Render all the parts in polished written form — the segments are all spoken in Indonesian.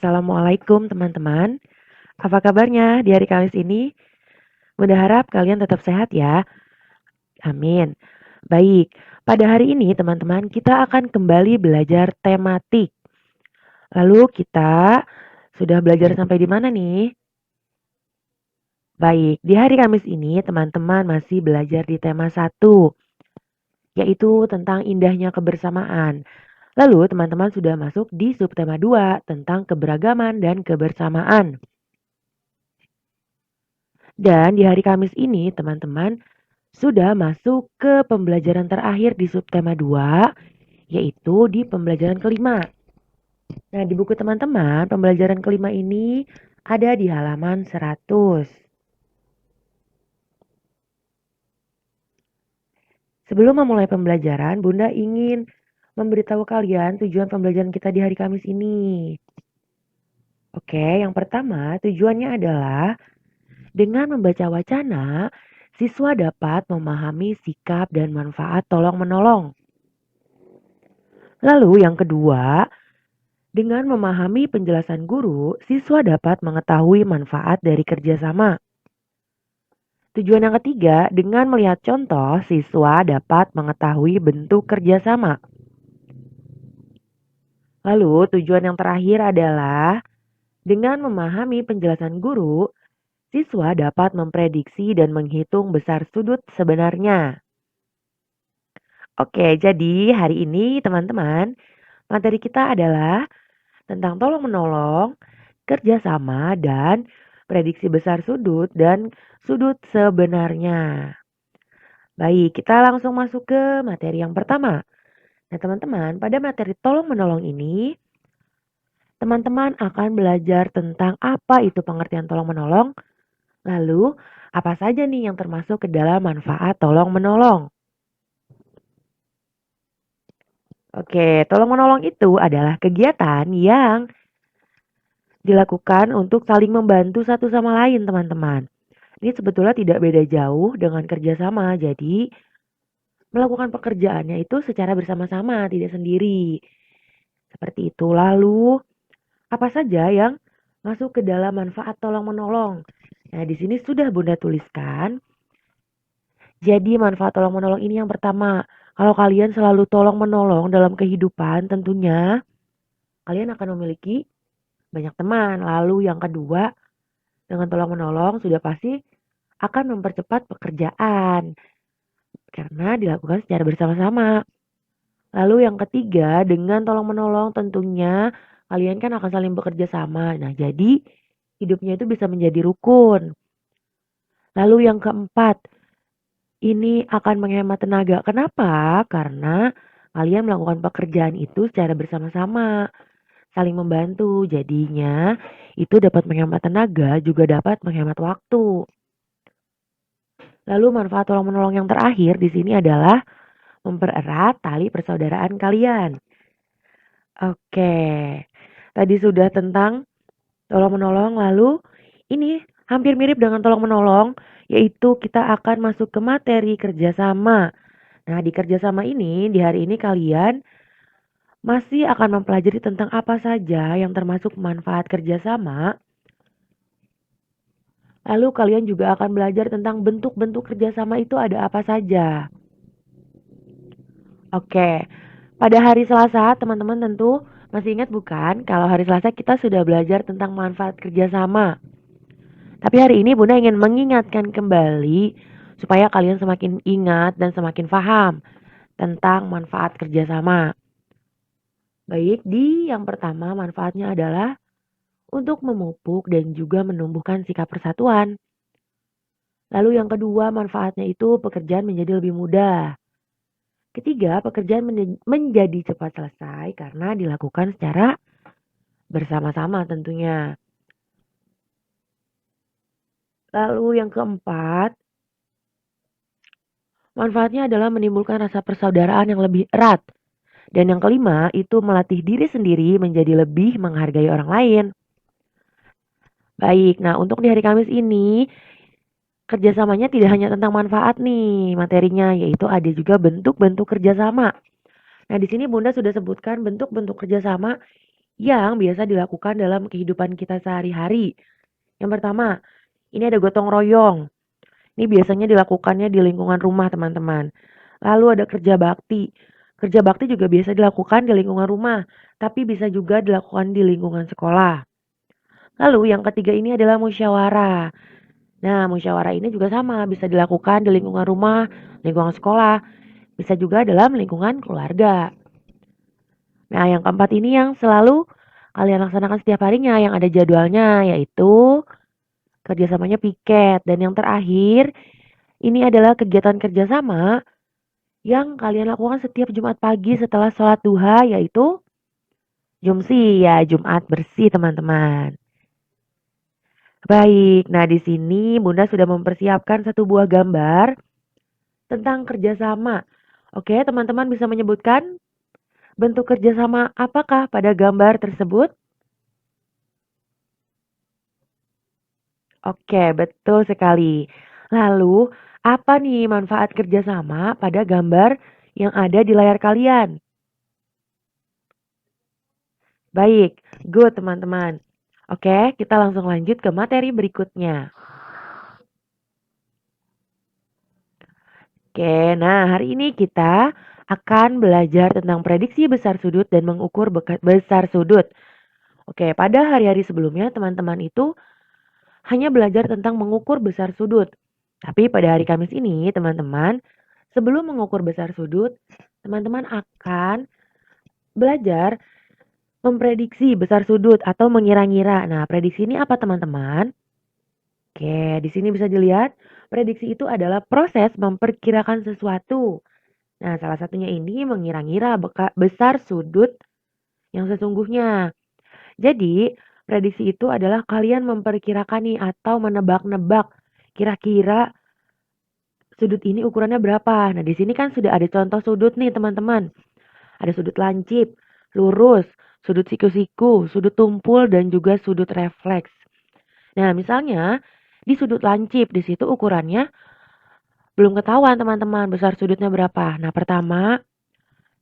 Assalamualaikum teman-teman. Apa kabarnya di hari Kamis ini? Bunda harap kalian tetap sehat ya. Amin. Baik, pada hari ini teman-teman kita akan kembali belajar tematik. Lalu kita sudah belajar sampai di mana nih? Baik, di hari Kamis ini teman-teman masih belajar di tema 1, yaitu tentang indahnya kebersamaan. Lalu teman-teman sudah masuk di subtema 2 tentang keberagaman dan kebersamaan. Dan di hari Kamis ini teman-teman sudah masuk ke pembelajaran terakhir di subtema 2, yaitu di pembelajaran kelima. Nah, di buku teman-teman, pembelajaran kelima ini ada di halaman 100. Sebelum memulai pembelajaran, Bunda ingin memberitahu kalian tujuan pembelajaran kita di hari Kamis ini. Oke, yang pertama tujuannya adalah dengan membaca wacana, siswa dapat memahami sikap dan manfaat tolong-menolong. Lalu yang kedua, dengan memahami penjelasan guru, siswa dapat mengetahui manfaat dari kerjasama. Tujuan yang ketiga, dengan melihat contoh, siswa dapat mengetahui bentuk kerjasama. Lalu tujuan yang terakhir adalah dengan memahami penjelasan guru, siswa dapat memprediksi dan menghitung besar sudut sebenarnya. Oke, jadi hari ini teman-teman, materi kita adalah tentang tolong-menolong, kerjasama, dan prediksi besar sudut dan sudut sebenarnya. Baik, kita langsung masuk ke materi yang pertama. Nah, teman-teman, pada materi tolong-menolong ini, teman-teman akan belajar tentang apa itu pengertian tolong-menolong, lalu apa saja nih yang termasuk ke dalam manfaat tolong-menolong. Oke, tolong-menolong itu adalah kegiatan yang dilakukan untuk saling membantu satu sama lain, teman-teman. Ini sebetulnya tidak beda jauh dengan kerjasama. Jadi, melakukan pekerjaannya itu secara bersama-sama, tidak sendiri. Seperti itu. Lalu, apa saja yang masuk ke dalam manfaat tolong-menolong? Nah, di sini sudah Bunda tuliskan. Jadi, manfaat tolong-menolong ini yang pertama, kalau kalian selalu tolong-menolong dalam kehidupan, tentunya kalian akan memiliki banyak teman. Lalu yang kedua, dengan tolong-menolong sudah pasti akan mempercepat pekerjaan karena dilakukan secara bersama-sama. Lalu yang ketiga, dengan tolong-menolong tentunya kalian kan akan saling bekerja sama. Nah, jadi hidupnya itu bisa menjadi rukun. Lalu yang keempat, ini akan menghemat tenaga. Kenapa? Karena kalian melakukan pekerjaan itu secara bersama-sama, saling membantu. Jadinya itu dapat menghemat tenaga, juga dapat menghemat waktu. Lalu manfaat tolong-menolong yang terakhir di sini adalah mempererat tali persaudaraan kalian. Oke, tadi sudah tentang tolong-menolong, lalu ini hampir mirip dengan tolong-menolong, yaitu kita akan masuk ke materi kerjasama. Nah, di kerjasama ini, di hari ini kalian masih akan mempelajari tentang apa saja yang termasuk manfaat kerjasama. Lalu kalian juga akan belajar tentang bentuk-bentuk kerjasama itu ada apa saja. Oke, pada hari Selasa teman-teman tentu masih ingat bukan kalau hari Selasa kita sudah belajar tentang manfaat kerjasama. Tapi hari ini Bunda ingin mengingatkan kembali supaya kalian semakin ingat dan semakin paham tentang manfaat kerjasama. Baik, di yang pertama manfaatnya adalah untuk memupuk dan juga menumbuhkan sikap persatuan. Lalu yang kedua manfaatnya itu pekerjaan menjadi lebih mudah. Ketiga, pekerjaan menjadi cepat selesai karena dilakukan secara bersama-sama tentunya. Lalu yang keempat, manfaatnya adalah menimbulkan rasa persaudaraan yang lebih erat. Dan yang kelima, itu melatih diri sendiri menjadi lebih menghargai orang lain. Baik, nah untuk di hari Kamis ini, kerjasamanya tidak hanya tentang manfaat nih materinya, yaitu ada juga bentuk-bentuk kerjasama. Nah, di sini Bunda sudah sebutkan bentuk-bentuk kerjasama yang biasa dilakukan dalam kehidupan kita sehari-hari. Yang pertama, ini ada gotong royong. Ini biasanya dilakukannya di lingkungan rumah, teman-teman. Lalu ada kerja bakti. Kerja bakti juga biasa dilakukan di lingkungan rumah, tapi bisa juga dilakukan di lingkungan sekolah. Lalu yang ketiga ini adalah musyawarah. Nah, musyawarah ini juga sama, bisa dilakukan di lingkungan rumah, lingkungan sekolah, bisa juga dalam lingkungan keluarga. Nah, yang keempat ini yang selalu kalian laksanakan setiap harinya, yang ada jadwalnya, yaitu kerjasamanya piket. Dan yang terakhir, ini adalah kegiatan kerjasama yang kalian lakukan setiap Jumat pagi setelah sholat duha, yaitu Jumsi, ya Jumat bersih teman-teman. Baik, nah di sini Bunda sudah mempersiapkan satu buah gambar tentang kerjasama. Oke, teman-teman bisa menyebutkan bentuk kerjasama apakah pada gambar tersebut? Oke, betul sekali. Lalu, apa nih manfaat kerjasama pada gambar yang ada di layar kalian? Baik, good teman-teman. Oke, kita langsung lanjut ke materi berikutnya. Oke, nah hari ini kita akan belajar tentang prediksi besar sudut dan mengukur besar sudut. Oke, pada hari-hari sebelumnya teman-teman itu hanya belajar tentang mengukur besar sudut. Tapi pada hari Kamis ini, teman-teman, sebelum mengukur besar sudut, teman-teman akan belajar memprediksi besar sudut atau mengira-ngira. Nah, prediksi ini apa, teman-teman? Oke, di sini bisa dilihat, prediksi itu adalah proses memperkirakan sesuatu. Nah, salah satunya ini mengira-ngira besar sudut yang sesungguhnya. Jadi, prediksi itu adalah kalian memperkirakan nih atau menebak-nebak kira-kira sudut ini ukurannya berapa. Nah, di sini kan sudah ada contoh sudut nih, teman-teman. Ada sudut lancip, lurus, sudut siku-siku, sudut tumpul, dan juga sudut refleks. Nah, misalnya di sudut lancip, di situ ukurannya belum ketahuan, teman-teman, besar sudutnya berapa. Nah, pertama,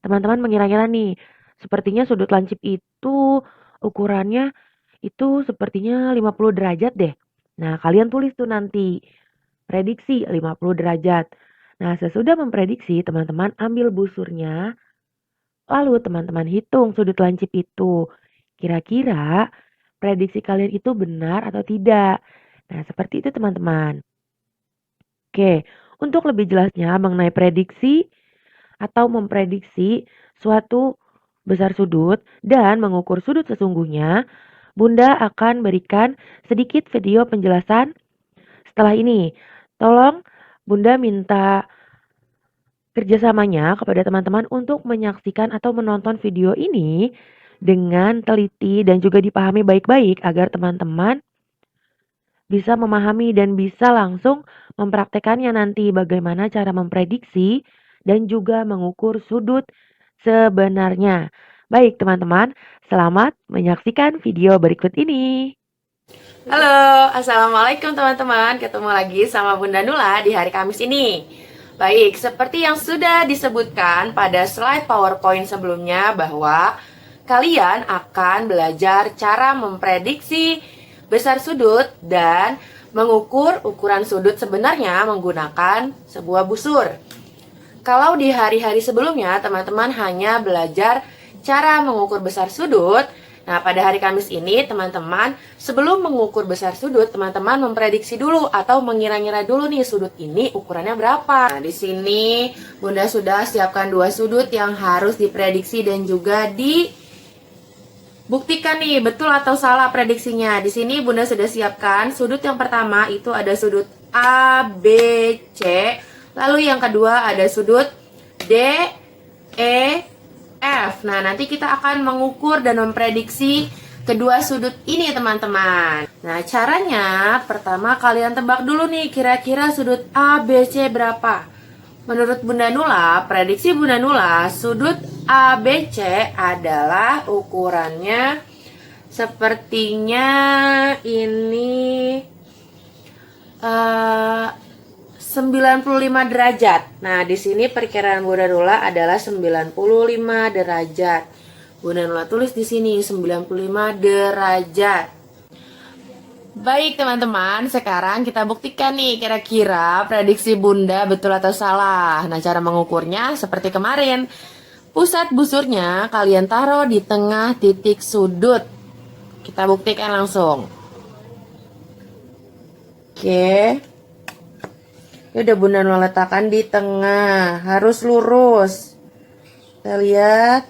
teman-teman mengira-ngira nih, sepertinya sudut lancip itu ukurannya itu sepertinya 50 derajat deh. Nah, kalian tulis tuh nanti prediksi 50 derajat. Nah, sesudah memprediksi, teman-teman ambil busurnya, lalu teman-teman hitung sudut lancip itu. Kira-kira prediksi kalian itu benar atau tidak. Nah, seperti itu teman-teman. Oke, untuk lebih jelasnya mengenai prediksi atau memprediksi suatu besar sudut dan mengukur sudut sesungguhnya, Bunda akan berikan sedikit video penjelasan setelah ini. Tolong Bunda minta kerjasamanya kepada teman-teman untuk menyaksikan atau menonton video ini dengan teliti dan juga dipahami baik-baik agar teman-teman bisa memahami dan bisa langsung mempraktekannya nanti bagaimana cara memprediksi dan juga mengukur sudut sebenarnya. Baik teman-teman, selamat menyaksikan video berikut ini. Halo, Assalamualaikum teman-teman. Ketemu lagi sama Bunda Nula di hari Kamis ini. Baik, seperti yang sudah disebutkan pada slide PowerPoint sebelumnya bahwa kalian akan belajar cara memprediksi besar sudut dan mengukur ukuran sudut sebenarnya menggunakan sebuah busur. Kalau di hari-hari sebelumnya teman-teman hanya belajar cara mengukur besar sudut. Nah, pada hari Kamis ini teman-teman sebelum mengukur besar sudut, teman-teman memprediksi dulu atau mengira-ngira dulu nih sudut ini ukurannya berapa. Nah, di sini Bunda sudah siapkan dua sudut yang harus diprediksi dan juga dibuktikan nih betul atau salah prediksinya. Di sini Bunda sudah siapkan sudut yang pertama itu ada sudut A, B, C. Lalu yang kedua ada sudut D, E, F. Nah, nanti kita akan mengukur dan memprediksi kedua sudut ini, teman-teman. Nah, caranya pertama kalian tebak dulu nih kira-kira sudut A, B, C berapa. Menurut Bunda Nula, prediksi Bunda Nula, sudut A, B, C adalah ukurannya sepertinya ini 95 derajat. Nah, di sini perkiraan Bunda Nula adalah 95 derajat. Bunda Nula tulis di sini 95 derajat. Baik teman-teman, sekarang kita buktikan nih kira-kira prediksi Bunda betul atau salah. Nah, cara mengukurnya seperti kemarin. Pusat busurnya kalian taruh di tengah titik sudut. Kita buktikan langsung. Oke. Ini udah Bunda Nula letakkan di tengah, harus lurus. Kita lihat.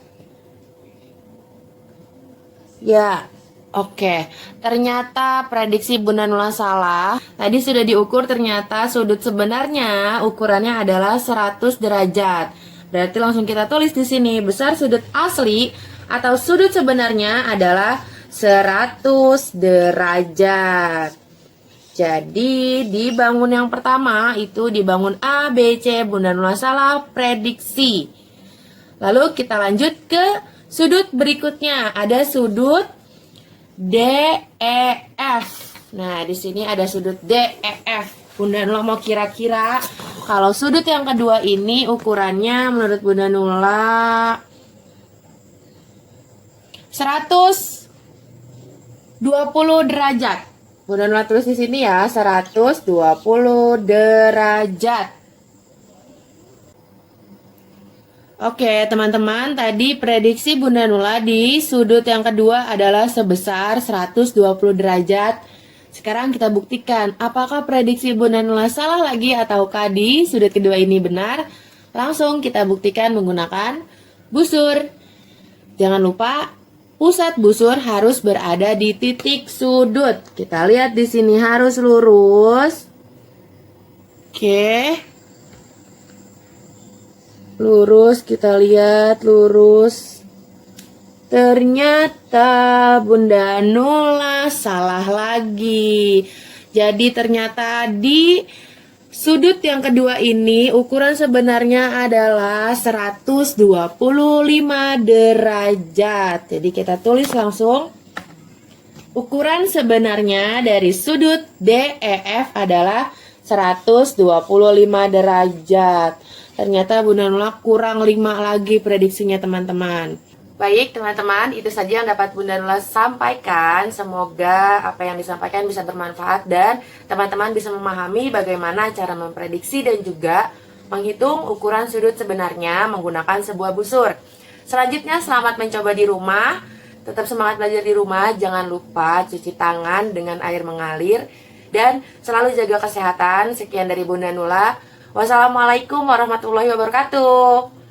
Ya, oke. Ternyata prediksi Bunda Nula salah. Tadi sudah diukur, ternyata sudut sebenarnya ukurannya adalah 100 derajat. Berarti langsung kita tulis di sini, besar sudut asli atau sudut sebenarnya adalah 100 derajat. Jadi di bangun yang pertama itu di bangun A, B, C, Bunda Nula salah prediksi. Lalu kita lanjut ke sudut berikutnya. Ada sudut D, E, F. Nah, di sini ada sudut D, E, F. Bunda Nula mau kira-kira kalau sudut yang kedua ini ukurannya menurut Bunda Nula 120 derajat. Bunda Nula tulis di sini ya, 120 derajat. Oke, teman-teman, tadi prediksi Bunda Nula di sudut yang kedua adalah sebesar 120 derajat. Sekarang kita buktikan apakah prediksi Bunda Nula salah lagi ataukah di sudut kedua ini benar. Langsung kita buktikan menggunakan busur. Jangan lupa pusat busur harus berada di titik sudut. Kita lihat di sini harus lurus. Oke. Lurus, kita lihat lurus. Ternyata Bunda Nula salah lagi. Jadi ternyata di sudut yang kedua ini ukuran sebenarnya adalah 125 derajat. Jadi kita tulis langsung. Ukuran sebenarnya dari sudut DEF adalah 125 derajat. Ternyata Bunda Nula kurang 5 lagi prediksinya teman-teman. Baik teman-teman, itu saja yang dapat Bunda Nula sampaikan. Semoga apa yang disampaikan bisa bermanfaat dan teman-teman bisa memahami bagaimana cara memprediksi dan juga menghitung ukuran sudut sebenarnya menggunakan sebuah busur. Selanjutnya selamat mencoba di rumah. Tetap semangat belajar di rumah. Jangan lupa cuci tangan dengan air mengalir dan selalu jaga kesehatan. Sekian dari Bunda Nula. Wassalamualaikum warahmatullahi wabarakatuh.